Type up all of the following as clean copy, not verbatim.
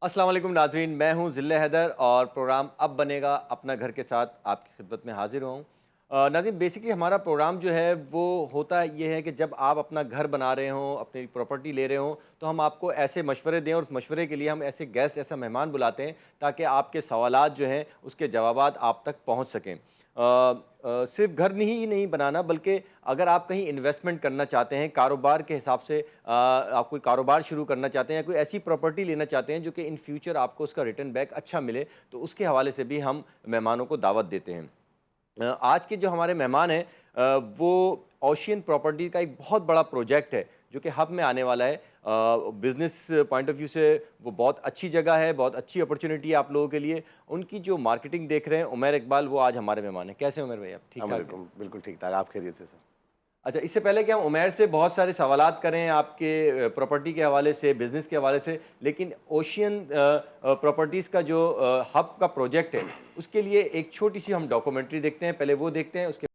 अस्सलाम वालेकुम नाज़रीन, मैं हूँ ज़िल्ले हैदर और प्रोग्राम अब बनेगा अपना घर के साथ आपकी खिदमत में हाज़िर हुआ हूँ। नाज़रीन, बेसिकली हमारा प्रोग्राम जो है वो होता ये है कि जब आप अपना घर बना रहे हों, अपनी प्रॉपर्टी ले रहे हों, तो हम आपको ऐसे मशवरे दें और उस मशवरे के लिए हम ऐसे गेस्ट, ऐसा मेहमान बुलाते हैं ताकि आपके सवालात जो हैं उसके जवाबात आप तक पहुँच सकें। सिर्फ घर नहीं नहीं बनाना, बल्कि अगर आप कहीं इन्वेस्टमेंट करना चाहते हैं कारोबार के हिसाब से, आप कोई कारोबार शुरू करना चाहते हैं या कोई ऐसी प्रॉपर्टी लेना चाहते हैं जो कि इन फ्यूचर आपको उसका रिटर्न बैक अच्छा मिले, तो उसके हवाले से भी हम मेहमानों को दावत देते हैं। आज के जो हमारे मेहमान हैं, वो ओशियन प्रॉपर्टी का एक बहुत बड़ा प्रोजेक्ट है जो कि हब में आने वाला है। बिज़नेस पॉइंट ऑफ व्यू से वो बहुत अच्छी जगह है, बहुत अच्छी अपॉर्चुनिटी है आप लोगों के लिए। उनकी जो मार्केटिंग देख रहे हैं उमैर इकबाल, वो आज हमारे मेहमान हैं। कैसे हैं उमैर भाई, आप ठीक ठाक हैं? वालेकुम, बिल्कुल ठीक-ठाक, आप खैरियत से सर? अच्छा, इससे पहले कि हम उमैर से बहुत सारे सवालात करें आपके प्रॉपर्टी के हवाले से, बिज़नेस के हवाले से, लेकिन ओशियन प्रॉपर्टीज़ का जो हब का प्रोजेक्ट है, उसके लिए एक छोटी-सी हम डॉक्यूमेंट्री देखते हैं। पहले वो देखते हैं, उसके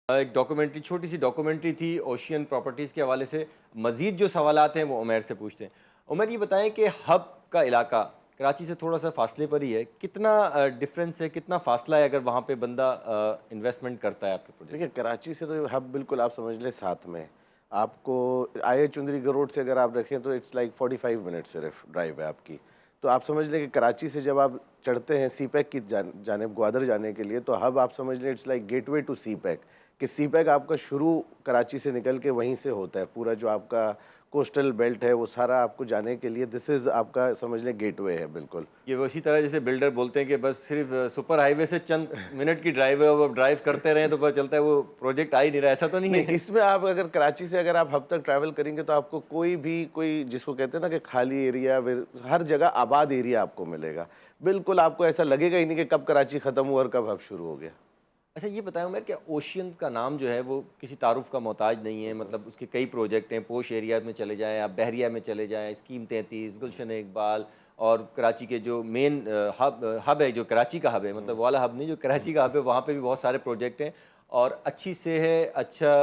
एक डॉक्यूमेंट्री, छोटी-सी डॉक्यूमेंट्री थी ओशियन प्रॉपर्टीज़ के हवाले से। मज़ीद जो सवालात हैं वो उमैर से पूछते हैं। उमैर, ये बताएँ कि हब का इलाका कराची से थोड़ा-सा फ़ासले पर ही है। कितना डिफ़रेंस है, कितना फ़ासला है अगर वहाँ पे बंदा इन्वेस्टमेंट करता है आपके प्रोजेक्ट? देखिए, कराची से तो हब बिल्कुल आप समझ लें साथ में है। आपको आईए चुंदरीगढ़ रोड से अगर आप देखें तो इट्स लाइक 45 मिनट सिर्फ ड्राइव है आपकी। तो आप समझ लें कि कराची से जब आप चढ़ते हैं सी पैक की जानिब ग्वादर जाने के लिए, तो हब आप समझ लें it's like gateway to CPEC, कि सी पैक आपका शुरू कराची से निकल के वहीं से होता है। पूरा जो आपका कोस्टल बेल्ट है वो सारा आपको जाने के लिए दिस इज़ आपका समझ लें गेटवे है बिल्कुल। ये वो इसी तरह जैसे बिल्डर बोलते हैं कि बस सिर्फ़ सुपर हाईवे से चंद मिनट की ड्राइव है, वो ड्राइव करते रहें तो पता चलता है वो प्रोजेक्ट आ ही नहीं रहा है, ऐसा तो नहीं नहीं, है? इसमें आप अगर कराची से अगर आप हब तक ट्रैवल करेंगे तो आपको कोई भी कोई जिसको कहते हैं ना कि खाली एरिया हर जगह आबाद एरिया आपको मिलेगा। बिल्कुल आपको ऐसा लगेगा ही नहीं कि कब कराची ख़त्म हुआ और कब हब शुरू हो गया। अच्छा, ये बताएं उमर, क्या ओशियन का नाम जो है वो किसी तारुफ का मोहताज नहीं है? मतलब उसके कई प्रोजेक्ट हैं, पोश एरिया में चले जाएं, आप बहरिया में चले जाएं, स्कीम 33, गुलशन इकबाल, और कराची के जो मेन हब है, जो कराची का हब है, मतलब वो वाला हब नहीं, जो कराची का हब है, वहाँ पे भी बहुत सारे प्रोजेक्ट हैं और अच्छी से है, अच्छा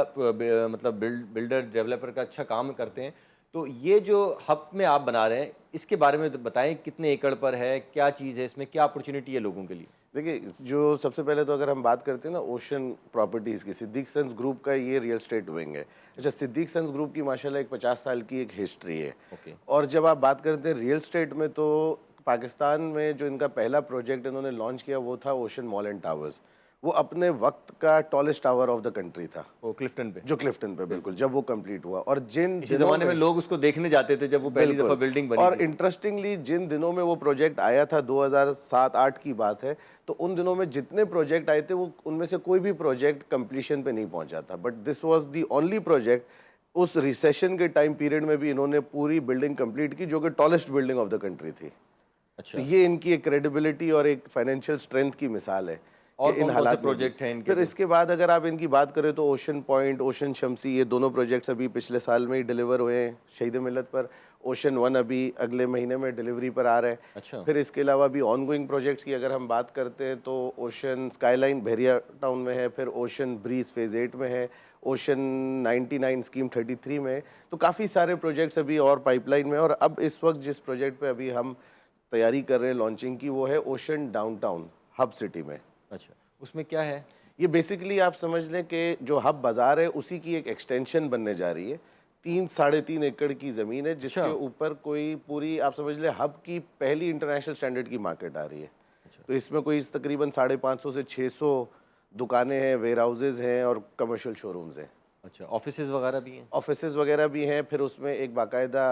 मतलब बिल्डर डेवलपर का अच्छा काम करते हैं। तो ये जो हब में आप बना रहे हैं, इसके बारे में बताएं, कितने एकड़ पर है, क्या चीज़ है इसमें, क्या अपॉर्चुनिटी है लोगों के लिए? देखिए, जो सबसे पहले तो अगर हम बात करते हैं ना ओशन प्रॉपर्टीज़ की, सिद्दीक सन्स ग्रुप का ये रियल एस्टेट विंग है। अच्छा, सिद्दीक सन्स ग्रुप की माशाल्लाह एक 50 साल की एक हिस्ट्री है। ओके। और जब आप बात करते हैं रियल एस्टेट में, तो पाकिस्तान में जो इनका पहला प्रोजेक्ट इन्होंने लॉन्च किया वो था ओशन मॉल एंड टावर्स। वो अपने वक्त का tallest tower of the country था, वो क्लिफ्टन पे। जो क्लिफ्टन पे बिल्कुल बिल्कुल। जब वो कंप्लीट हुआ। और जिन इसी दिनों ज़माने में में लोग उसको देखने जाते थे जब वो पहली दफ़ा बिल्कुल। बिल्डिंग बनी और थी। इंटरेस्टिंगली जिन दिनों में वो प्रोजेक्ट आया था, 2007-8 की बात है, तो उन दिनों में जितने प्रोजेक्ट आए थे वो उनमें से कोई भी प्रोजेक्ट कंप्लीशन पे नहीं पहुंचा था, but this was the only project उस रिसेशन के टाइम पीरियड में भी इन्होंने पूरी बिल्डिंग कंप्लीट की, जो कि tallest building of the country थी। तो अच्छा। ये इनकी एक क्रेडिबिलिटी और एक फाइनेंशियल स्ट्रेंथ की मिसाल है और कि इन कौन-कौन से हालात में भी। प्रोजेक्ट हैं इनके फिर तो? इसके बाद अगर आप इनकी बात करें तो ओशन पॉइंट, ओशन शमसी, ये दोनों प्रोजेक्ट्स अभी पिछले साल में ही डिलीवर हुए हैं शहीद मिलत पर। ओशन वन अभी अगले महीने में डिलीवरी पर आ रहा है। अच्छा। फिर इसके अलावा भी ऑनगोइंग प्रोजेक्ट्स की अगर हम बात करते हैं तो ओशन स्काईलाइन बहरिया टाउन में है, फिर ओशन ब्रीज फेज़ 8 में है, ओशन 99 स्कीम 33 में है। तो काफ़ी सारे प्रोजेक्ट्स अभी और पाइपलाइन में है। और अब इस वक्त जिस प्रोजेक्ट पे अभी हम तैयारी कर रहे हैं लॉन्चिंग की, वो है ओशन डाउनटाउन हब सिटी में। अच्छा, उसमें क्या है? ये बेसिकली आप समझ लें कि जो हब बाज़ार है उसी की एक एक्सटेंशन बनने जा रही है। 3 साढ़े 3 एकड़ की ज़मीन है अच्छा। जिसके ऊपर कोई पूरी आप समझ लें हब की पहली इंटरनेशनल स्टैंडर्ड की मार्केट आ रही है। अच्छा। तो इसमें कोई तकरीबन 550 से 600 दुकानें हैं, वेयर हाउसेज़ हैं और कमर्शियल शोरूम्स हैं। अच्छा, ऑफिसेज़ वगैरह भी हैं? ऑफिसेज़ वगैरह भी हैं। फिर उसमें एक बाकायदा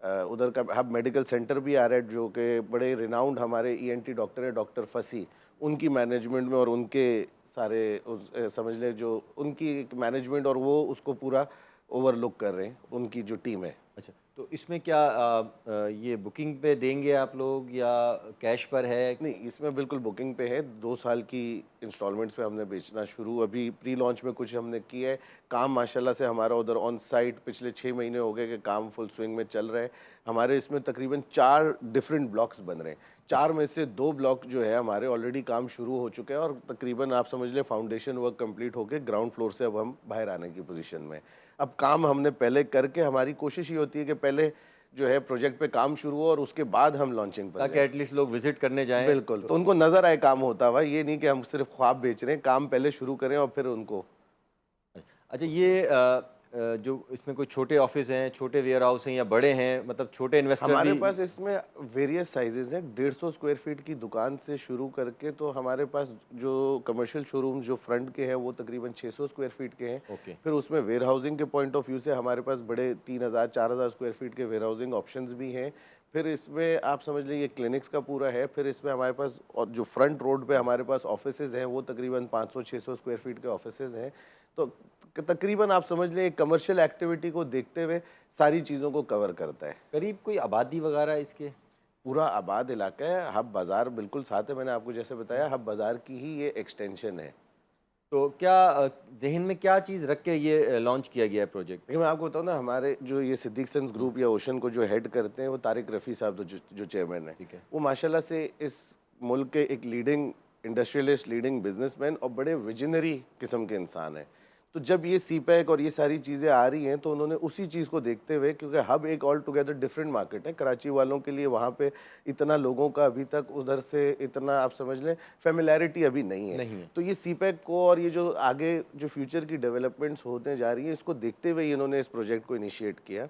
उधर का हब मेडिकल सेंटर भी आ रहा है जो कि बड़े रिनाउंड हमारे ईएनटी डॉक्टर हैं, डॉक्टर फसी, उनकी मैनेजमेंट में और उनके सारे समझ लें जो उनकी एक मैनेजमेंट और वो उसको पूरा ओवरलुक कर रहे हैं, उनकी जो टीम है। अच्छा, तो इसमें क्या ये बुकिंग पे देंगे आप लोग या कैश पर है? नहीं, इसमें बिल्कुल बुकिंग पे है। 2 साल की इंस्टॉलमेंट्स पे हमने बेचना शुरू, अभी प्री लॉन्च में कुछ हमने किया है। काम माशाल्लाह से हमारा उधर ऑन साइट पिछले 6 महीने हो गए कि काम फुल स्विंग में चल रहा है। हमारे इसमें तकरीबन 4 डिफरेंट ब्लॉक्स बन रहे हैं। 4 में से 2 ब्लॉक जो है हमारे ऑलरेडी काम शुरू हो चुके हैं और तकरीबन आप समझ लें फाउंडेशन वर्क कंप्लीट होके ग्राउंड फ्लोर से अब हम बाहर आने की पोजीशन में। अब काम हमने पहले करके, हमारी कोशिश ये होती है कि पहले जो है प्रोजेक्ट पे काम शुरू हो और उसके बाद हम लॉन्चिंग पर ताकि जाएँ। एटलीस्ट लोग विज़िट करने जाएँ। बिल्कुल, तो उनको नज़र आए काम होता हुआ, ये नहीं कि हम सिर्फ़ ख्वाब बेच रहे हैं, काम पहले शुरू करें और फिर उनको। अच्छा, ये जो इसमें कोई छोटे ऑफिस हैं, छोटे वेयर हाउस हैं या बड़े हैं, मतलब छोटे इन्वेस्टर हमारे भी? पास इसमें वेरियस साइज़ेज़ हैं, 150 स्क्वायर फीट की दुकान से शुरू करके तो हमारे पास जो कमर्शियल शोरूम्स जो फ्रंट के हैं वो तकरीबन 600 स्क्वायर फीट के हैं। ओके। फिर उसमें वेयर हाउसिंग के पॉइंट ऑफ व्यू से हमारे पास बड़े 3000 4000 स्क्वायर फीट के वेयर हाउसिंग ऑप्शंस भी हैं। फिर इसमें आप समझ लीजिए क्लिनिक्स का पूरा है। फिर इसमें हमारे पास और जो फ्रंट रोड पे हमारे पास ऑफिसेज़ हैं वो तकरीबन 500-600 स्क्वायर फीट के ऑफिसेज़ हैं। तो तकरीबन आप समझ लें कमर्शियल एक्टिविटी को देखते हुए सारी चीज़ों को कवर करता है। करीब कोई आबादी वगैरह इसके? पूरा आबाद इलाका है, हब बाज़ार बिल्कुल साथ है, मैंने आपको जैसे बताया हब बाज़ार की ही ये एक्सटेंशन है। तो क्या ज़हन में क्या चीज़ रख के ये लॉन्च किया गया है प्रोजेक्ट? देखिए मैं आपको बताऊँ ना, हमारे जो ये सिद्दीक सन्स ग्रुप या ओशन को जो हेड करते हैं वो तारिक रफ़ी साहब जो चेयरमैन है, ठीक है। वो माशाल्लाह से इस मुल्क के एक लीडिंग इंडस्ट्रियलिस्ट, लीडिंग बिजनेसमैन और बड़े विजनरी किस्म के इंसान हैं। तो जब ये सीपैक और ये सारी चीज़ें आ रही हैं तो उन्होंने उसी चीज़ को देखते हुए, क्योंकि हब एक ऑल टुगेदर डिफरेंट मार्केट है कराची वालों के लिए, वहाँ पे इतना लोगों का अभी तक उधर से इतना आप समझ लें फेमिलैरिटी अभी नहीं है। नहीं है। तो ये सीपैक को और ये जो आगे जो फ्यूचर की डेवलपमेंट्स होते जा रही हैं, इसको देखते हुए इन्होंने इस प्रोजेक्ट को इनिशिएट किया।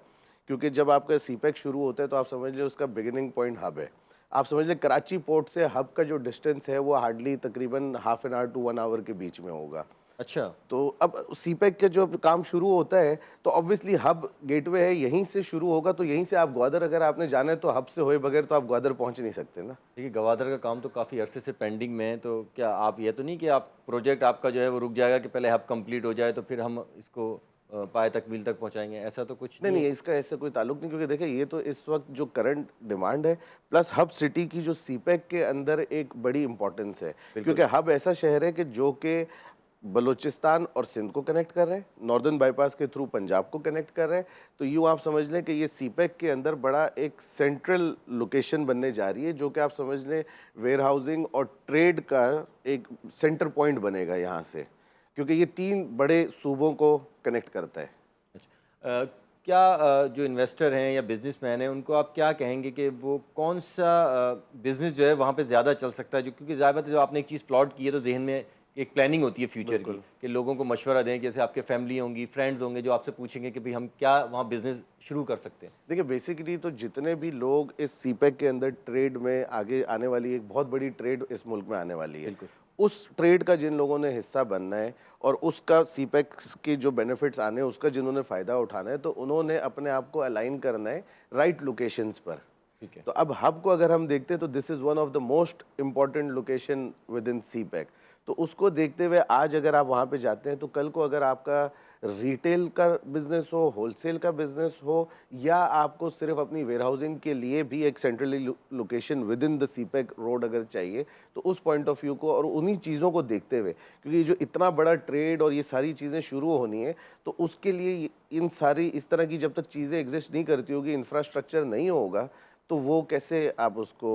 क्योंकि जब आपका सीपैक शुरू होता है तो आप समझ लें उसका बिगिनिंग पॉइंट हब है। आप समझ लें कराची पोर्ट से हब का जो डिस्टेंस है वो हार्डली तकरीबन half an hour to 1 hour के बीच में होगा। अच्छा। तो अब सीपैक के जो काम शुरू होता है तो ऑब्वियसली हब गेटवे है, यहीं से शुरू होगा। तो यहीं से आप ग्वादर अगर आपने जाना है तो हब से होए बगैर तो आप ग्वादर पहुंच नहीं सकते ना। देखिए, गवादर का काम तो काफ़ी अरसे से पेंडिंग में है, तो क्या आप ये तो नहीं कि आप प्रोजेक्ट आपका जो है वो रुक जाएगा कि पहले हब कंप्लीट हो जाए तो फिर हम इसको पाए तक मील तक पहुंचाएंगे, ऐसा तो कुछ नहीं नहीं नहीं, है? इसका ऐसा कोई ताल्लुक नहीं, क्योंकि देखिए ये तो इस वक्त जो करंट डिमांड है प्लस हब सिटी की जो सीपैक के अंदर एक बड़ी इंपॉर्टेंस है। क्योंकि हब ऐसा शहर है कि जो कि बलूचिस्तान और सिंध को कनेक्ट कर रहे हैं, नॉर्दर्न बाईपास के थ्रू पंजाब को कनेक्ट कर रहे हैं। तो यूँ आप समझ लें कि ये सीपैक के अंदर बड़ा एक सेंट्रल लोकेशन बनने जा रही है, जो कि आप समझ लें वेयर हाउसिंग और ट्रेड का एक सेंटर पॉइंट बनेगा यहाँ से, क्योंकि ये 3 बड़े सूबों को कनेक्ट करता है। अच्छा। क्या जो इन्वेस्टर हैं या बिजनेसमैन हैं उनको आप क्या कहेंगे कि वो कौन सा बिजनेस जो है वहाँ पे ज़्यादा चल सकता है? जो क्योंकि ज़्यादा जब आपने एक चीज़ प्लॉट की है तो जहन में एक प्लानिंग होती है फ्यूचर की कि लोगों को मशवरा दें, जैसे आपके फैमिली होंगी, फ्रेंड्स होंगे जो आपसे पूछेंगे कि भाई हम क्या वहाँ बिजनेस शुरू कर सकते हैं। देखिए बेसिकली तो जितने भी लोग इस सीपैक के अंदर ट्रेड में आगे आने वाली, एक बहुत बड़ी ट्रेड इस मुल्क में आने वाली है, बिल्कुल। उस ट्रेड का जिन लोगों ने हिस्सा बनना है और उसका सीपैक के जो बेनिफिट्स आने हैं उसका जिन्होंने फ़ायदा उठाना है, तो उन्होंने अपने आप को अलाइन करना है राइट लोकेशंस पर। ठीक है। तो अब हब को अगर हम देखते हैं तो this is one of the most important location with in CPEC. तो उसको देखते हुए आज अगर आप वहाँ पे जाते हैं तो कल को अगर आपका रिटेल का बिजनेस हो, होलसेल का बिजनेस हो, या आपको सिर्फ अपनी वेयरहाउसिंग के लिए भी एक centrally location with in the CPEC road अगर चाहिए, तो उस पॉइंट ऑफ व्यू को और उन्हीं चीज़ों को देखते हुए, क्योंकि जो इतना बड़ा ट्रेड और ये सारी चीज़ें शुरू होनी है, तो उसके लिए इन सारी इस तरह की जब तक चीज़ें एग्जिस्ट नहीं करती होगी, इंफ्रास्ट्रक्चर नहीं होगा, तो वो कैसे आप उसको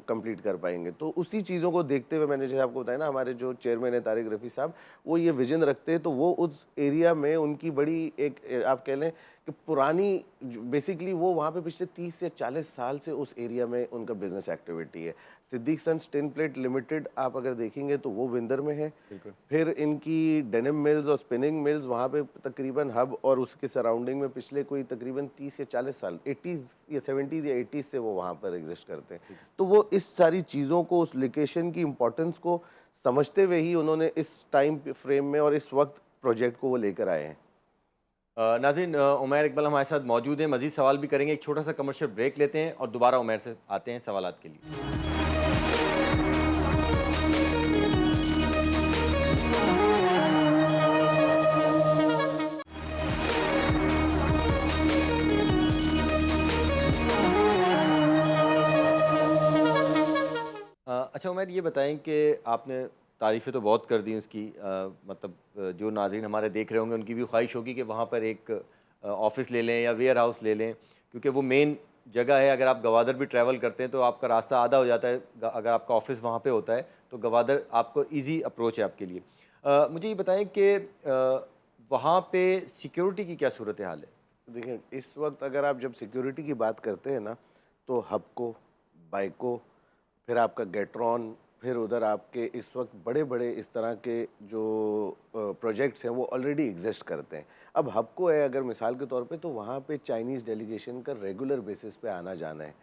कंप्लीट कर पाएंगे। तो उसी चीज़ों को देखते हुए मैंने जैसे आपको बताया ना, हमारे जो चेयरमैन है तारिक रफ़ी साहब, वो ये विजन रखते हैं, तो वो उस एरिया में उनकी बड़ी एक आप कह लें कि पुरानी बेसिकली वो वहाँ पे पिछले 30 या 40 साल से उस एरिया में उनका बिजनेस एक्टिविटी है। Siddiq sons tin plate limited आप अगर देखेंगे तो वो विंदर में है। बिल्कुल। फिर इनकी डेनिम मिल्स और स्पिनिंग मिल्स वहाँ पे तकरीबन हब और उसके सराउंडिंग में पिछले कोई तकरीबन 30 या 40 साल 80s या 70s या 80s से वो वहाँ पर एग्जिस्ट करते हैं। तो वो इस सारी चीज़ों को, उस लोकेशन की इम्पोर्टेंस को समझते हुए ही उन्होंने इस टाइम फ्रेम में और इस वक्त प्रोजेक्ट को वो लेकर आए हैं। नाज़रीन, उमैर इकबाल हमारे साथ मौजूद हैं, मज़ीद सवाल भी करेंगे। एक छोटा सा कमर्शियल ब्रेक लेते हैं और दोबारा उमैर से आते हैं सवालात के लिए। अच्छा उमैर, ये बताएं कि आपने तारीफ़ें तो बहुत कर दी उसकी, मतलब जो नाज़रीन हमारे देख रहे होंगे उनकी भी ख्वाहिश होगी कि वहाँ पर एक ऑफ़िस ले लें या वेयर हाउस ले लें, क्योंकि वो मेन जगह है। अगर आप गवादर भी ट्रैवल करते हैं तो आपका रास्ता आधा हो जाता है, अगर आपका ऑफ़िस वहाँ पे होता है तो गवादर आपको ईज़ी अप्रोच है आपके लिए। मुझे ये बताएं कि वहाँ पे सिक्योरिटी की क्या सूरत हाल है? देखिए, इस वक्त अगर आप जब सिक्योरिटी की बात करते हैं ना, तो हबको, बाइको, फिर आपका गेट्रॉन, फिर उधर आपके इस वक्त बड़े बड़े इस तरह के जो प्रोजेक्ट्स हैं वो ऑलरेडी एग्जिस्ट करते हैं। अब हबको है अगर मिसाल के तौर पे, तो वहाँ पे चाइनीज़ डेलीगेशन का रेगुलर बेसिस पे आना जाना है।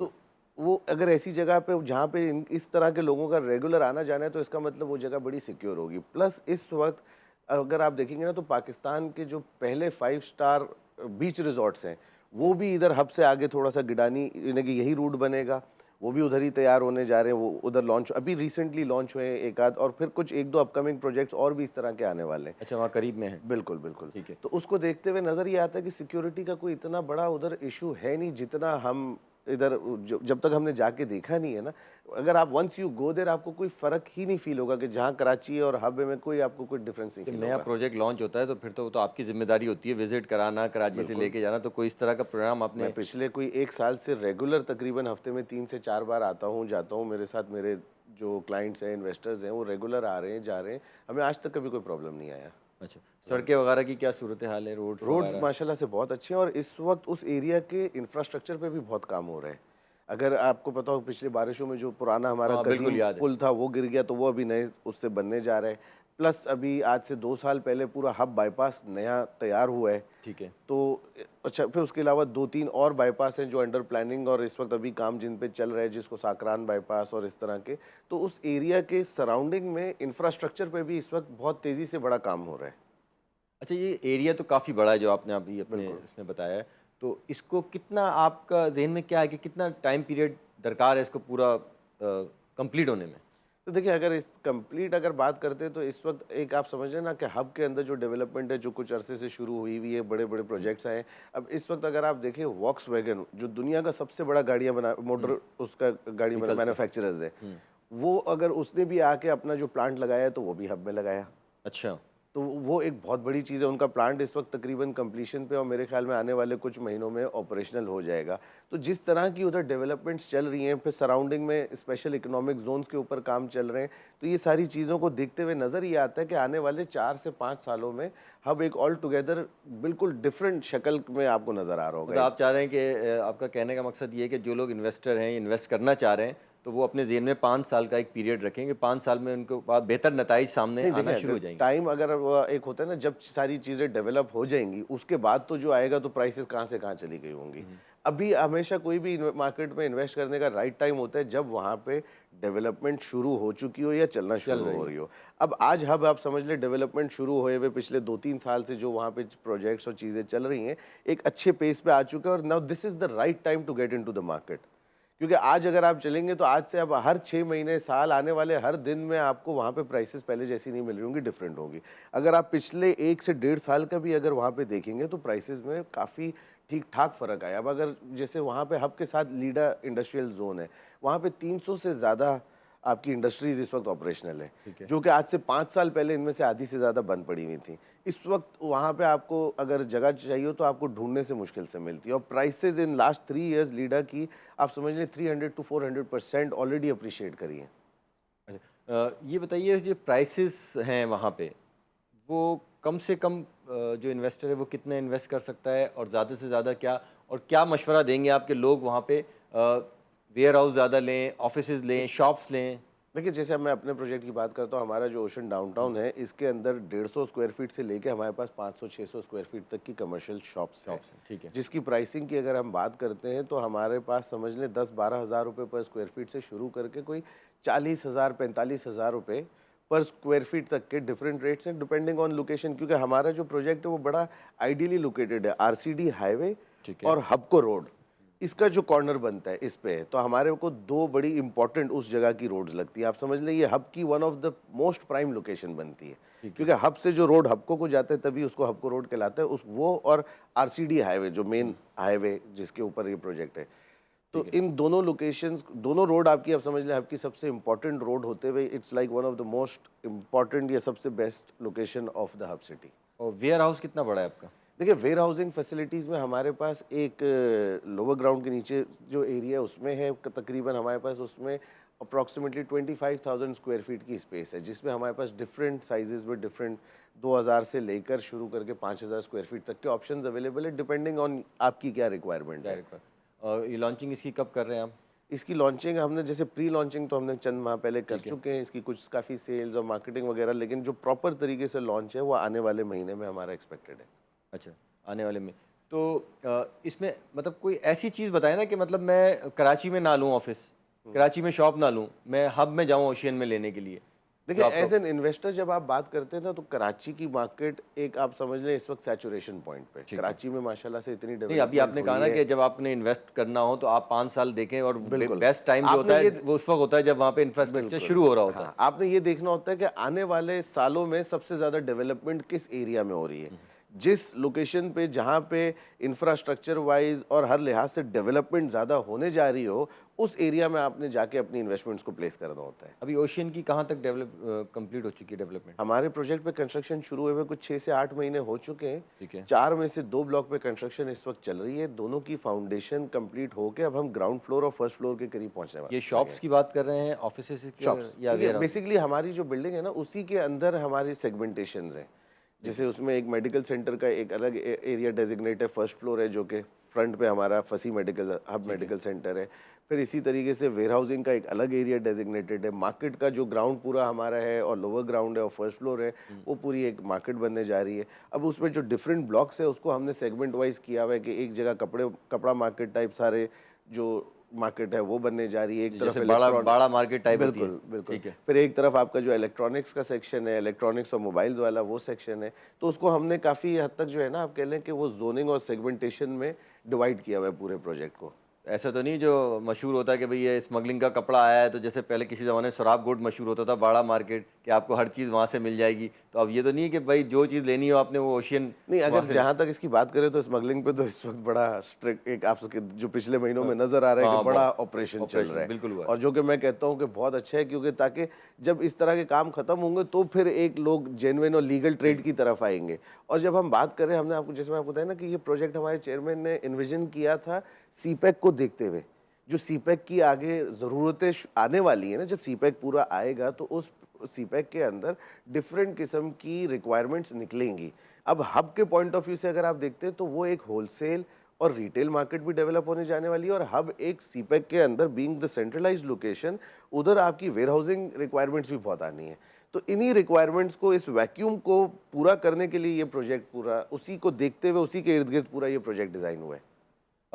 तो वो अगर ऐसी जगह पे जहाँ पे इस तरह के लोगों का रेगुलर आना जाना है, तो इसका मतलब वो जगह बड़ी सिक्योर होगी। प्लस इस वक्त अगर आप देखेंगे ना, तो पाकिस्तान के जो पहले 5 स्टार बीच रिज़ॉर्ट्स हैं, वो भी इधर हब से आगे थोड़ा-सा गिडानी, यानी कि यही रूट बनेगा, वो भी उधर ही तैयार होने जा रहे हैं। वो उधर लॉन्च अभी रिसेंटली लॉन्च हुए हैं एक आध, और फिर कुछ 1-2 अपकमिंग प्रोजेक्ट्स और भी इस तरह के आने वाले हैं। अच्छा, वहाँ करीब में है। बिल्कुल, बिल्कुल। ठीक है। तो उसको देखते हुए नज़र ये आता है कि सिक्योरिटी का कोई इतना बड़ा उधर इश्यू है नहीं, जितना हम इधर जब तक हमने जाके देखा नहीं है ना। अगर आप वंस यू गो देयर, आपको कोई फ़र्क ही नहीं फ़ील होगा कि जहाँ कराची और हब में कोई आपको कोई डिफरेंस नहीं जब फ़ील नया होगा। प्रोजेक्ट लॉन्च होता है तो फिर तो वो तो आपकी ज़िम्मेदारी होती है विज़िट कराना, कराची से बिल्कुल। लेके जाना। तो कोई इस तरह का प्रोग्राम मैं आपने? पिछले कोई 1 साल से रेगुलर तकरीबन हफ्ते में 3 से 4 बार आता हूँ, जाता हूँ। मेरे साथ मेरे जो क्लाइंट्स हैं, इन्वेस्टर्स हैं, वो रेगुलर आ रहे हैं, जा रहे हैं। हमें आज तक कभी कोई प्रॉब्लम नहीं आया। अच्छा, सड़कें वगैरह की क्या सूरत हाल है, रोड्स रोड्स वगैरह? माशाल्लाह से बहुत अच्छे हैं, और इस वक्त उस एरिया के इंफ्रास्ट्रक्चर पे भी बहुत काम हो रहा है। अगर आपको पता हो, पिछली बारिशों में जो पुराना हमारा हाँ, बिल्कुल कदीम याद है। पुल था वो गिर गया, तो वो अभी नए उससे बनने जा रहा है। प्लस अभी आज से 2 साल पहले पूरा हब बाईपास नया तैयार हुआ है। ठीक है। तो अच्छा, फिर उसके अलावा 2-3 और बाईपास हैं जो अंडर प्लानिंग और इस वक्त अभी काम जिन पे चल रहा है, जिसको साकरान बाईपास और इस तरह के। तो उस एरिया के सराउंडिंग में इंफ्रास्ट्रक्चर पे भी इस वक्त बहुत तेज़ी से बड़ा काम हो रहा है। अच्छा, ये एरिया तो काफ़ी बड़ा है जो आपने अभी अपने बिल्कुल। इसमें बताया है। तो इसको कितना, आपका ज़हन में क्या है कि कितना टाइम पीरियड दरकार है इसको पूरा कंप्लीट होने में? तो देखिए, अगर इस कंप्लीट अगर बात करते हैं, तो इस वक्त एक आप समझ लें ना कि हब के अंदर जो डेवलपमेंट है, जो कुछ अरसे से शुरू हुई है, बड़े बड़े हुँ, प्रोजेक्ट्स आए हैं। अब इस वक्त अगर आप देखें, वॉक्सवैगन जो दुनिया का सबसे बड़ा गाड़ियाँ बना हुँ, मोटर उसका गाड़ी व्हीकल्स का। मैन्युफैक्चरर्स है, हुँ, वो अगर उसने भी आके अपना जो प्लांट लगाया है, तो वो भी हब में लगाया। अच्छा। तो वो एक बहुत बड़ी चीज़ है। उनका प्लांट इस वक्त तकरीबन कंप्लीशन पे, और मेरे ख्याल में आने वाले कुछ महीनों में ऑपरेशनल हो जाएगा। तो जिस तरह की उधर डेवलपमेंट्स चल रही हैं, फिर सराउंडिंग में स्पेशल इकोनॉमिक जोन्स के ऊपर काम चल रहे हैं, तो ये सारी चीज़ों को देखते हुए नज़र ये आता है कि आने वाले 4 से 5 सालों में हब एक ऑल टुगेदर बिल्कुल डिफरेंट शक्ल में आपको नज़र आ रहा मतलब होगा। आप चाह रहे हैं कि आपका कहने का मकसद ये है कि जो लोग इन्वेस्टर हैं, इन्वेस्ट करना चाह रहे हैं, तो वो अपने ज़हन में 5 साल का एक पीरियड रखेंगे। 5 साल में उनको बाद बेहतर नताइज सामने नहीं, आना देखिए, शुरू अगर हो जाएँगे। टाइम अगर वो एक होता है ना, जब सारी चीज़ें डेवलप हो जाएंगी, उसके बाद तो जो आएगा, तो प्राइसेस कहाँ से कहाँ चली गई होंगी। हुँ, अभी हमेशा कोई भी मार्केट में इन्वेस्ट करने का राइट टाइम होता है जब वहाँ पे डेवलपमेंट शुरू हो चुकी हो या चलना चल शुरू रही हो हो। रही हो। अब आज हब आप समझ लें, डेवलपमेंट शुरू हुए हुए पिछले 2-3 साल से जो वहाँ पे प्रोजेक्ट्स और चीज़ें चल रही हैं, एक अच्छे पेस पे आ चुके हैं, और now this is the right time to get into the market. क्योंकि आज अगर आप चलेंगे तो आज से अब हर 6 महीने, साल, आने वाले हर दिन में आपको वहाँ पे प्राइसेस पहले जैसी नहीं मिल रही होंगी, डिफरेंट होंगी। अगर आप पिछले 1 से डेढ़ साल का भी अगर वहाँ पे देखेंगे तो प्राइसेस में काफ़ी ठीक-ठाक फ़र्क आया। अब अगर जैसे वहाँ पे हब के साथ लीडा इंडस्ट्रियल ज़ोन है, वहाँ पे 300 से ज़्यादा आपकी इंडस्ट्रीज़ इस वक्त ऑपरेशनल है, ठीक है। जो कि आज से 5 साल पहले इनमें से आधी से ज़्यादा बंद पड़ी हुई थी। इस वक्त वहाँ पे आपको अगर जगह चाहिए हो तो आपको ढूँढने से मुश्किल से मिलती है, और prices in last 3 years Leda की आप समझ लें 300 टू 400% ऑलरेडी अप्रिशिएट करी है। अच्छा, ये बताइए जो प्राइसेस हैं वहाँ पे, वो कम से कम जो इन्वेस्टर है वो कितना इन्वेस्ट कर सकता है और ज़्यादा से ज़्यादा क्या, और क्या मशवरा देंगे आपके लोग वहाँ पे वेयर हाउस ज़्यादा लें, ऑफिसेज़ लें, शॉप्स लें? देखिए, जैसे अब मैं अपने प्रोजेक्ट की बात करता हूँ, हमारा जो ओशन डाउनटाउन है, इसके अंदर 150 स्क्वायर फीट से लेके हमारे पास 500-600 स्क्वायर फीट तक की कमर्शियल शॉप्स हैं। शॉप्स हैं, ठीक है। जिसकी प्राइसिंग की अगर हम बात करते हैं तो हमारे पास समझ लें 10-12 हज़ार रुपये पर स्क्वायर फीट से शुरू करके कोई 40,000 45,000 रुपये पर स्क्वायर फीट तक के डिफरेंट रेट्स हैं, डिपेंडिंग ऑन लोकेशन, क्योंकि हमारा जो प्रोजेक्ट है वो बड़ा आइडियली लोकेटेड है, आरसीडी हाईवे ठीक है। और हबको रोड, इसका जो कॉर्नर बनता है इस पे है, तो हमारे को दो बड़ी इंपॉर्टेंट उस जगह की रोड्स लगती है। आप समझ लें ये हब की one of the most prime location बनती है, क्योंकि हब से जो रोड हबको को जाता है तभी उसको हबको रोड कहलाता है, उस वो और आरसीडी हाईवे जो मेन हाईवे जिसके ऊपर ये प्रोजेक्ट है। तो इन दोनों लोकेशंस, दोनों रोड आपकी, आप समझ लें हब की सबसे इंपॉर्टेंट रोड होते हुए it's like one of the most important या सबसे best location of the hub city. और वेयर हाउस कितना बड़ा है आपका? देखिए, वेयर हाउसिंग फैसिलिटीज़ में हमारे पास एक लोअर ग्राउंड के नीचे जो एरिया उसमें है, तकरीबन हमारे पास उसमें अप्रॉक्सीमेटली 25,000 स्क्वायर फीट की स्पेस है, जिसमें हमारे पास डिफरेंट साइजेस में डिफरेंट 2,000 से लेकर शुरू करके 5,000 स्क्वायर फीट तक के ऑप्शंस अवेलेबल है, डिपेंडिंग ऑन आपकी क्या रिक्वायरमेंट है। डायरेक्ट। और ये लॉन्चिंग इसकी कब कर रहे हैं आप? इसकी लॉन्चिंग हमने जैसे प्री लॉन्चिंग तो हमने चंद माह पहले कर चुके हैं, इसकी कुछ काफ़ी सेल्स और मार्केटिंग वगैरह, लेकिन जो प्रॉपर तरीके से लॉन्च है वो आने वाले महीने में हमारा एक्सपेक्टेड है। अच्छा, आने वाले में। तो इसमें मतलब कोई ऐसी चीज़ बताएं ना कि मतलब मैं कराची में ना लूँ ऑफिस, कराची में शॉप ना लूँ, मैं हब में जाऊँ ओशियन में लेने के लिए। देखिए, एज एन इन्वेस्टर जब आप बात करते हैं ना, तो कराची की मार्केट एक आप समझ लें इस वक्त सैचुरेशन पॉइंट पे, कराची में माशाल्लाह से इतनी नहीं, अभी डेवलपमेंट आपने कहा ना कि जब आपने इन्वेस्ट करना हो तो आप 5 साल देखें, और बिल्कुल। बेस्ट टाइम जो होता आपने है वो उस वक्त होता है जब वहाँ पे इंफ्रास्ट्रक्चर बिल्कुल। शुरू हो रहा होता है। हाँ, आपने ये देखना होता है कि आने वाले सालों में सबसे ज़्यादा डेवलपमेंट किस एरिया में हो रही है, जिस लोकेशन पे जहाँ पे इंफ्रास्ट्रक्चर वाइज और हर लिहाज से डेवलपमेंट ज़्यादा होने जा रही हो, उस एरिया में आपने जाके अपनी इन्वेस्टमेंट्स को प्लेस करना होता है। अभी ओशियन की कहाँ तक कंप्लीट हो चुकी है डेवलपमेंट? हमारे प्रोजेक्ट पे कंस्ट्रक्शन शुरू हुए हुए कुछ 6 से 8 महीने हो चुके हैं। ठीक है। 4 में से 2 ब्लॉक पे कंस्ट्रक्शन इस वक्त चल रही है, दोनों की फाउंडेशन कंप्लीट होके अब हम ग्राउंड फ्लोर और फर्स्ट फ्लोर के करीब पहुंचने वाले ये हैं। शॉप्स की बात कर रहे हैं, ऑफिसेस या वेयर? बेसिकली हमारी जो बिल्डिंग है ना, उसी के अंदर हमारी सेगमेंटेशंस हैं। जैसे उसमें एक मेडिकल सेंटर का एक अलग एरिया डेजिग्नेट है, फर्स्ट फ्लोर है, जो कि फ्रंट पे हमारा फसी मेडिकल हब मेडिकल सेंटर है। फिर इसी तरीके से वेयर हाउसिंग का एक अलग एरिया डेजिग्नेटेड है, मार्केट का जो ग्राउंड पूरा हमारा है और लोअर ग्राउंड है और फर्स्ट फ्लोर है, वो पूरी एक मार्केट बनने जा रही है। अब उसमें जो डिफरेंट ब्लॉक्स है उसको हमने सेगमेंट वाइज किया हुआ है कि एक जगह कपड़ा मार्केट टाइप सारे जो मार्केट है वो बनने जा रही है, एक तरफ बड़ा मार्केट टाइप होती है। बिल्कुल बिल्कुल। ठीक है। फिर एक तरफ आपका जो इलेक्ट्रॉनिक्स का सेक्शन है, इलेक्ट्रॉनिक्स और मोबाइल्स वाला वो सेक्शन है, तो उसको हमने काफ़ी हद तक जो है ना, आप कह लें कि वो जोनिंग और सेगमेंटेशन में डिवाइड किया हुआ है पूरे प्रोजेक्ट को। ऐसा तो नहीं जो मशहूर होता है कि भाई ये स्मगलिंग का कपड़ा आया है, तो जैसे पहले किसी ज़माने में शराब गोट मशहूर होता था, बड़ा मार्केट, कि आपको हर चीज़ वहाँ से मिल जाएगी, तो अब ये तो नहीं है कि भाई जो चीज़ लेनी हो आपने वो ओशियन। नहीं, अगर जहाँ तक इसकी बात करें तो स्मगलिंग पे तो इस वक्त बड़ा स्ट्रिक्ट एक आप जो पिछले महीनों में नजर आ रहा है कि बड़ा ऑपरेशन चल रहा है, बिल्कुल हुआ है। और जो कि मैं कहता हूँ कि बहुत अच्छा है, क्योंकि ताकि जब इस तरह के काम खत्म होंगे तो फिर एक लोग जेन्युइन और लीगल ट्रेड की तरफ आएंगे। और जब हम बात करें, हमने आपको जैसे मैं आपको बताया ना कि ये प्रोजेक्ट हमारे चेयरमैन ने इन्विजन किया था सीपैक को देखते हुए, जो सीपैक की आगे ज़रूरतें आने वाली है ना, जब सीपैक पूरा आएगा तो उस सीपैक के अंदर डिफरेंट किस्म की रिक्वायरमेंट्स निकलेंगी। अब हब के पॉइंट ऑफ व्यू से अगर आप देखते हैं तो वो एक होलसेल और रिटेल मार्केट भी डेवलप होने जाने वाली है, और हब एक सीपैक के अंदर बीइंग द सेंट्रलाइज्ड लोकेशन, उधर आपकी वेयर हाउसिंग रिक्वायरमेंट्स भी बहुत आनी है। तो इन्हीं रिक्वायरमेंट्स को, इस वैक्यूम को पूरा करने के लिए ये प्रोजेक्ट पूरा उसी को देखते हुए, उसी के इर्द गिर्द पूरा ये प्रोजेक्ट डिज़ाइन हुआ है।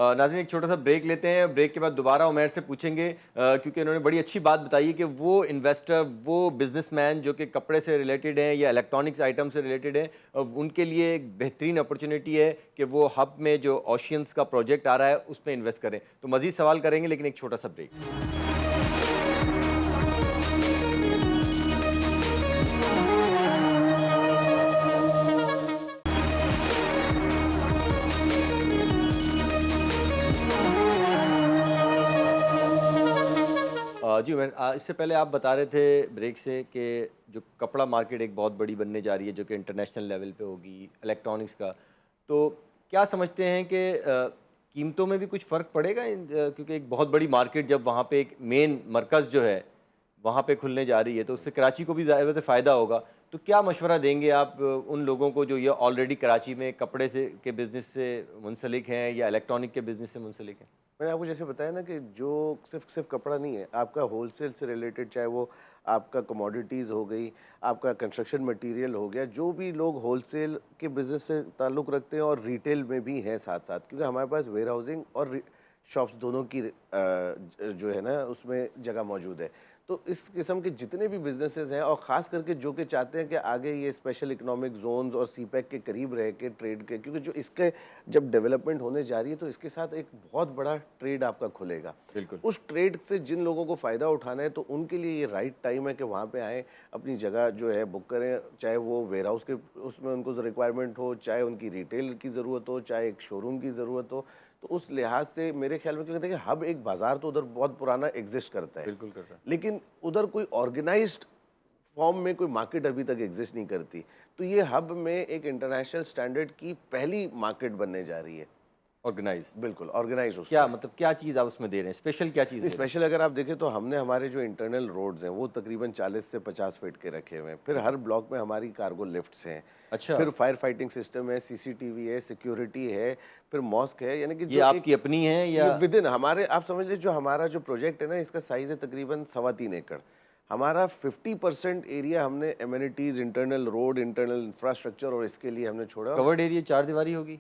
नाज़रीन एक छोटा सा ब्रेक लेते हैं, ब्रेक के बाद दोबारा उमैर से पूछेंगे क्योंकि इन्होंने बड़ी अच्छी बात बताई है कि वो इन्वेस्टर, वो बिजनेसमैन जो कि कपड़े से रिलेटेड हैं या इलेक्ट्रॉनिक्स आइटम से रिलेटेड हैं, उनके लिए एक बेहतरीन अपॉर्चुनिटी है कि वो हब में जो ओशियंस का प्रोजेक्ट आ रहा है उस पर इन्वेस्ट करें। तो मज़ीद सवाल करेंगे लेकिन एक छोटा सा ब्रेक। जी उमैर, इससे पहले आप बता रहे थे ब्रेक से कि जो कपड़ा मार्केट एक बहुत बड़ी बनने जा रही है जो कि इंटरनेशनल लेवल पे होगी, इलेक्ट्रॉनिक्स का, तो क्या समझते हैं कि कीमतों में भी कुछ फ़र्क पड़ेगा क्योंकि एक बहुत बड़ी मार्केट जब वहाँ पे एक मेन मरकज़ जो है वहाँ पे खुलने जा रही है तो उससे कराची को भी ज़ाहिर है फ़ायदा होगा। तो क्या मशवरा देंगे आप उन लोगों को जो ये ऑलरेडी कराची में कपड़े से के बिज़नेस से मुंसलिक हैं या इलेक्ट्रॉनिक के बिज़नेस से मुंसलिक हैं? मैंने आपको जैसे बताया ना कि जो सिर्फ कपड़ा नहीं है, आपका होलसेल से रिलेटेड, चाहे वो आपका कमोडिटीज़ हो गई, आपका कंस्ट्रक्शन मटेरियल हो गया, जो भी लोग होलसेल के बिज़नेस से ताल्लुक़ रखते हैं और रिटेल में भी हैं साथ साथ, क्योंकि हमारे पास वेयर हाउसिंग और शॉप्स दोनों की जो है ना उसमें जगह मौजूद है। तो इस किस्म के जितने भी बिजनेसेस हैं और ख़ास करके जो कि चाहते हैं कि आगे ये स्पेशल इकोनॉमिक जोन्स और सीपैक के करीब रह के ट्रेड के, क्योंकि जो इसके जब डेवलपमेंट होने जा रही है तो इसके साथ एक बहुत बड़ा ट्रेड आपका खुलेगा। बिल्कुल। उस ट्रेड से जिन लोगों को फ़ायदा उठाना है तो उनके लिए ये राइट टाइम है कि वहाँ पे आएँ, अपनी जगह जो है बुक करें, चाहे वो वेयर हाउस के उसमें उनको रिक्वायरमेंट हो, चाहे उनकी रिटेल की ज़रूरत हो, चाहे एक शोरूम की ज़रूरत हो। तो उस लिहाज से मेरे ख्याल में, क्योंकि देखिए हब एक बाज़ार तो उधर बहुत पुराना एग्जिस्ट करता है, बिल्कुल करता है। लेकिन उधर कोई ऑर्गेनाइज्ड फॉर्म में कोई मार्केट अभी तक एग्जिस्ट नहीं करती। तो ये हब में एक इंटरनेशनल स्टैंडर्ड की पहली मार्केट बनने जा रही है। ऑर्गेनाइज, बिल्कुल ऑर्गेनाइज हो। क्या मतलब क्या चीज़ आप उसमें दे रहे हैं? स्पेशल क्या चीज़ दे रहे हैं? स्पेशल अगर आप देखें तो हमने हमारे जो इंटरनल रोड्स हैं वो तकरीबन 40 से 50 फीट के रखे हुए हैं। फिर हर ब्लॉक में हमारी कार्गो लिफ्ट्स हैं। अच्छा। फिर फायर फाइटिंग सिस्टम है, सीसीटीवी है, सिक्योरिटी है, फिर मॉस्क है, यानी कि ये आपकी अपनी है या विद इन हमारे, आप समझ लीजिए जो हमारा जो प्रोजेक्ट है ना, इसका साइज़ है तकरीबन 3.25 एकड़। हमारा 50% एरिया हमने amenities, internal road, internal infrastructure और इसके लिए हमने छोड़ा। कवर्ड एरिया चार दीवारी होगी?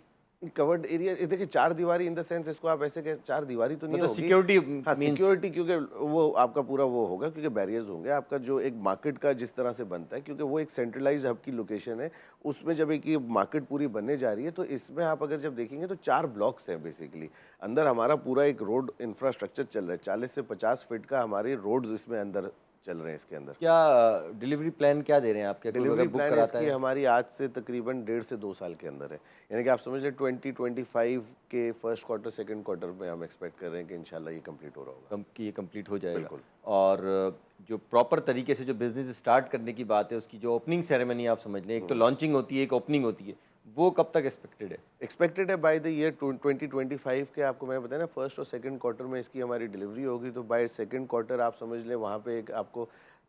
कवर्ड एरिया देखिए, चार दीवारी इन द सेंस, इसको आप ऐसे कह, चार दीवारी तो नहीं मतलब होगी। सिक्योरिटी हाँ, मींस सिक्योरिटी, क्योंकि वो आपका पूरा वो होगा, क्योंकि बैरियर्स होंगे। आपका जो एक मार्केट का जिस तरह से बनता है, क्योंकि वो एक सेंट्रलाइज हब की लोकेशन है, उसमें जब एक ये मार्केट पूरी बनने जा रही है तो इसमें आप अगर जब देखेंगे तो 4 ब्लॉक्स हैं बेसिकली। अंदर हमारा पूरा एक रोड इंफ्रास्ट्रक्चर चल रहा है, 40 से 50 फीट का हमारे रोड्स इसमें अंदर चल रहे हैं इसके अंदर। क्या डिलीवरी प्लान क्या दे रहे हैं आपके? कोई डिलीवरी अगर बुक प्लान कराता इसकी है हमारी आज से तकरीबन 1.5 से 2 साल के अंदर है, यानी कि आप समझ लें 2025 के फर्स्ट क्वार्टर सेकंड क्वार्टर में हम एक्सपेक्ट कर रहे हैं कि इंशाल्लाह ये कंप्लीट हो रहा होगा। कि ये कंप्लीट हो जाएगा? बिल्कुल। और जो प्रॉपर तरीके से जो बिजनेस स्टार्ट करने की बात है उसकी जो ओपनिंग सेरेमनी आप समझ लें, एक तो लॉन्चिंग होती है, एक ओपनिंग होती है, वो कब तक एक्सपेक्टेड है? एक्सपेक्टेड है बाय द ईयर 2025 के, आपको मैं बताया ना फर्स्ट और सेकंड क्वार्टर में इसकी हमारी डिलीवरी होगी। तो बाय सेकंड क्वार्टर आप समझ लें वहाँ पे एक आपको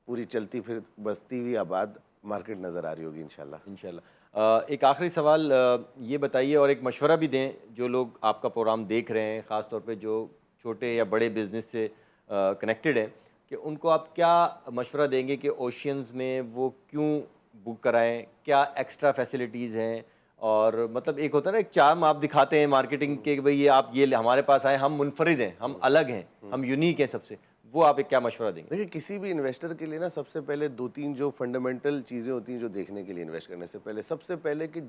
पूरी चलती फिर बसती हुई आबाद मार्केट नज़र आ रही होगी इंशाल्लाह। इंशाल्लाह। एक आखिरी सवाल ये बताइए और एक मशवरा भी दें जो लोग आपका प्रोग्राम देख रहे हैं, ख़ास तौर पे जो छोटे या बड़े बिजनेस से कनेक्टेड हैं, कि उनको आप क्या मशवरा देंगे कि ओशियंस में वो क्यों बुक कराएं, क्या एक्स्ट्रा फैसिलिटीज़ हैं? और मतलब एक होता है ना, एक चार्म आप दिखाते हैं मार्केटिंग के कि भाई ये आप ये हमारे पास आए, हम मुनफरिद हैं, हम अलग हैं, हम यूनिक हैं सबसे, वो आप एक क्या मशवरा देंगे? देखिए, किसी भी इन्वेस्टर के लिए ना सबसे पहले 2-3 जो फंडामेंटल चीज़ें होती हैं जो देखने के लिए इन्वेस्ट करने से पहले, सबसे पहले कि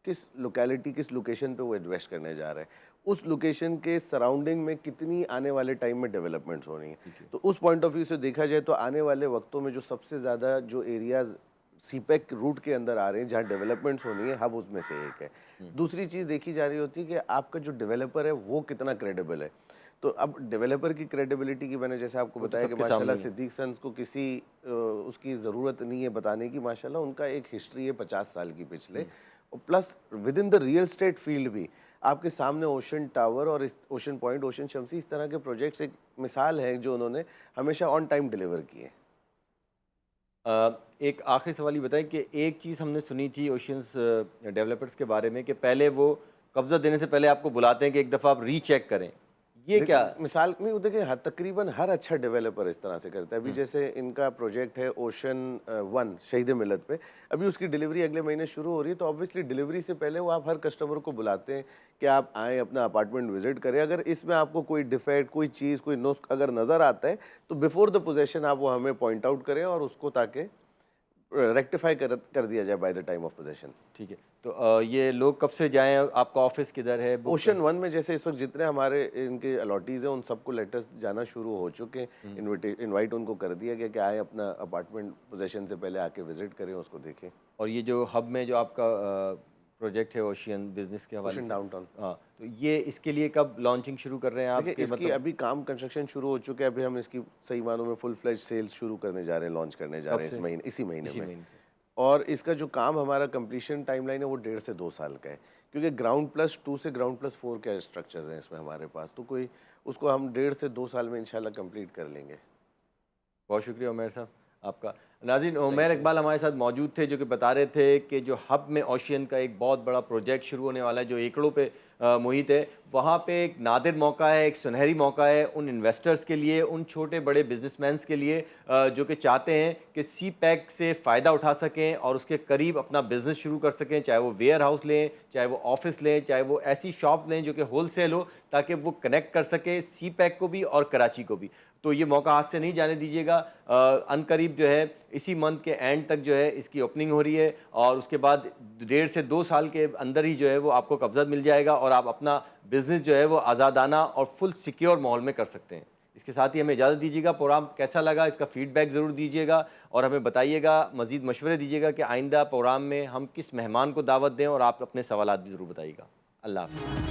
किस लोकेलिटी, किस लोकेशन पे वो इन्वेस्ट करने जा रहा है, उस लोकेशन के सराउंडिंग में कितनी आने वाले टाइम में डेवलपमेंट्स हो रही हैं। तो उस पॉइंट ऑफ व्यू से देखा जाए तो आने वाले वक्तों में जो सबसे ज़्यादा जो एरियाज़ सीपैक रूट के अंदर आ रहे हैं जहाँ डेवलपमेंट्स होनी है, हब उसमें से एक है। दूसरी चीज़ देखी जा रही होती है कि आपका जो डेवलपर है वो कितना क्रेडिबल है। तो अब डेवलपर की क्रेडिबिलिटी की मैंने जैसे आपको बताया कि माशाल्लाह सिद्दीक सन्स को किसी उसकी ज़रूरत नहीं है बताने की, माशाल्लाह उनका एक हिस्ट्री है 50 साल की पिछले, और plus with in the real estate field भी आपके सामने ओशन टावर और ओशन पॉइंट, ओशन शमसी, इस तरह के प्रोजेक्ट्स एक मिसाल है जो उन्होंने हमेशा ऑन टाइम डिलीवर किए। एक आखिरी सवाल ये बताएं कि एक चीज़ हमने सुनी थी ओशियंस डेवलपर्स के बारे में कि पहले वो कब्ज़ा देने से पहले आपको बुलाते हैं कि एक दफ़ा आप रीचेक करें, ये क्या? मिसाल नहीं, वो देखिए तकरीबन हर अच्छा डेवलपर इस तरह से करता है। अभी जैसे इनका प्रोजेक्ट है ओशन 1 शहीद मिलत पे, अभी उसकी डिलीवरी अगले महीने शुरू हो रही है। तो ऑब्वियसली डिलीवरी से पहले वो आप हर कस्टमर को बुलाते हैं कि आप आएँ, अपना अपार्टमेंट विजिट करें। अगर इसमें आपको कोई डिफेक्ट, कोई चीज़, कोई नुस्ख अगर नज़र आता है तो बिफोर द पोजेशन आप वो हमें पॉइंट आउट करें और उसको ताकि रेक्टिफाई कर दिया जाए by the time of possession. ठीक है, तो ये लोग कब से जाएं? आपका ऑफिस किधर है? बुक ओशन 1 में जैसे इस वक्त जितने हमारे इनके अलॉटीज़ हैं उन सबको लेटर्स जाना शुरू हो चुके हैं। इनवाइट उनको कर दिया गया कि आए, अपना अपार्टमेंट पोजेशन से पहले आके विजिट करें, उसको देखें। और ये जो हब में जो आपका प्रोजेक्ट है ओशियन बिजनेस के हवाले ओशन से, डाउनटाउन, हाँ, तो ये इसके लिए कब लॉन्चिंग शुरू कर रहे हैं आप? देखिए इसकी अभी काम कंस्ट्रक्शन शुरू हो चुके हैं। अभी हम इसकी सही मानों में फुल फ्लेज सेल्स शुरू करने जा रहे हैं, लॉन्च करने जा कब रहे हैं से? इस महीने, इसी महीने इसी में। महीने से। और इसका जो काम हमारा कंप्लीशन टाइमलाइन है वो 1.5 से 2 साल का है, क्योंकि ग्राउंड प्लस 2 से ग्राउंड प्लस 4 के स्ट्रक्चर्स हैं इसमें हमारे पास। तो कोई उसको हम 1.5 से 2 साल में इंशाल्लाह कंप्लीट कर लेंगे। बहुत शुक्रिया उमैर साहब आपका। नाज़रीन, उमैर इकबाल हमारे साथ मौजूद थे जो कि बता रहे थे कि जो हब में ओशियन का एक बहुत बड़ा प्रोजेक्ट शुरू होने वाला है जो एकड़ों पे मुहित है, वहाँ पे एक नादिर मौका है, एक सुनहरी मौका है उन इन्वेस्टर्स के लिए, उन छोटे बड़े बिजनेसमैन्स के लिए जो कि चाहते हैं कि सी पैक से फ़ायदा उठा सकें और उसके करीब अपना बिज़नेस शुरू कर सकें, चाहे वो वेयर हाउस लें, चाहे वो ऑफिस लें, चाहे वो ऐसी शॉप लें जो कि होलसेल हो, ताकि वो कनेक्ट कर सके सी पैक को भी और कराची को भी। तो ये मौका हाथ से नहीं जाने दीजिएगा। अनकरीब जो है इसी मंथ के एंड तक जो है इसकी ओपनिंग हो रही है और उसके बाद 1.5 से 2 साल के अंदर ही जो है वो आपको कब्जा मिल जाएगा और आप अपना बिज़नेस जो है वो आज़ादाना और फुल सिक्योर माहौल में कर सकते हैं। इसके साथ ही हमें इजाज़त दीजिएगा। प्रोग्राम कैसा लगा इसका फ़ीडबैक ज़रूर दीजिएगा और हमें बताइएगा, मज़ीद मशवरे दीजिएगा कि आइंदा प्रोग्राम में हम किस मेहमान को दावत दें और आप अपने सवालात भी ज़रूर बताइएगा। अल्लाह हाफ़िज़।